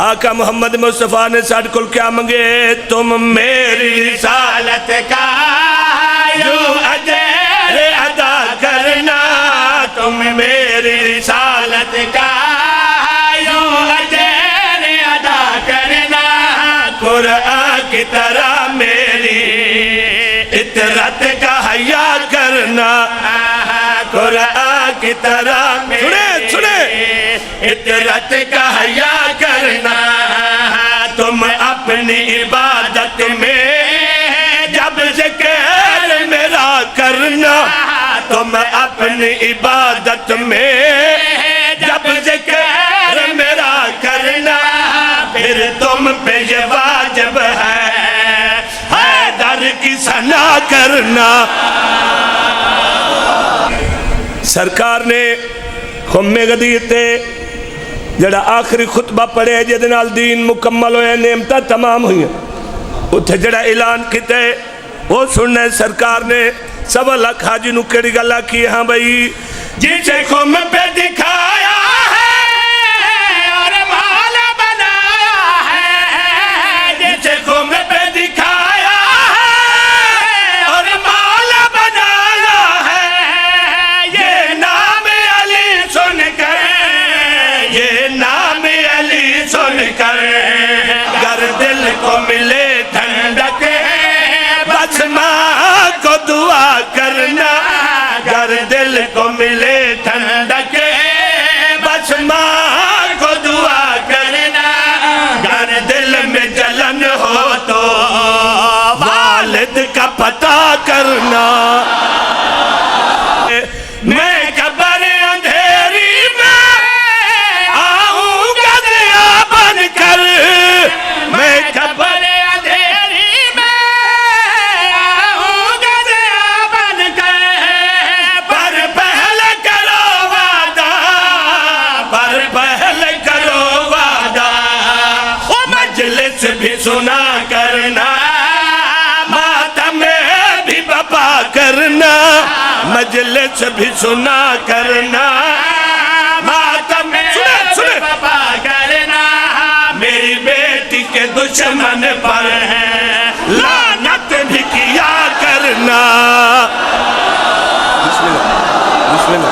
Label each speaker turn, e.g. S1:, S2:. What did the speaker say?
S1: آقا محمد مصطفیٰ نے ساڑھ کل کیا منگے؟ تم میری رسالت کا یوں اجر ادا کرنا، تم میری رسالت کا یوں اجر ادا کرنا، قرآن کی طرح میری اطرت کا حیا کرنا، قرآن کی طرح میری اطرت کا حیا کرنا، تم اپنی عبادت میں جب ذکر میرا کرنا، تم اپنی عبادت میں جب ذکر میرا کرنا، پھر تم پہ یہ واجب ہے حیدر کی ثنا کرنا۔ سرکار نے خم غدیر تے جڑا آخری خطبہ پڑھے جدے نال دین مکمل ہوئے، نعمتہ تمام ہوئی، اتھے جڑا اعلان کیتے وہ سننے سرکار نے سوا لاکھ حاجی نو کیڑی گلا کی، ہاں بھئی جسے خم پہ دکھایا ہے اور مالا بنایا ہے، جسے خم پہ دکھایا ہے اور مالا بنایا ہے، یہ نام علی سن کر، یہ نام علی سن کر گر دل کو ملے ٹھنڈک بس ماں کو دعا کرنا، گر دل کو ملے ٹھنڈک بس ماں کو دعا کرنا، گر دل میں جلن ہو تو والد کا پتہ کرنا۔ میں قبر اندھیری میں آؤں گا دیا بن کر، میں قبر اندھیری میں آؤں گا دیا بن کر، پر پہلے کرو وعدہ، پر پہلے کرو وعدہ، مجلس بھی سنا کرنا، ماتم بھی بپا کرنا، مجلس بھی سنا کرنا، ماتم بھی بپا کرنا، میری بیٹی کے دشمن پر ہے لعنت بھی کیا کرنا۔ بسم اللہ، بسم اللہ۔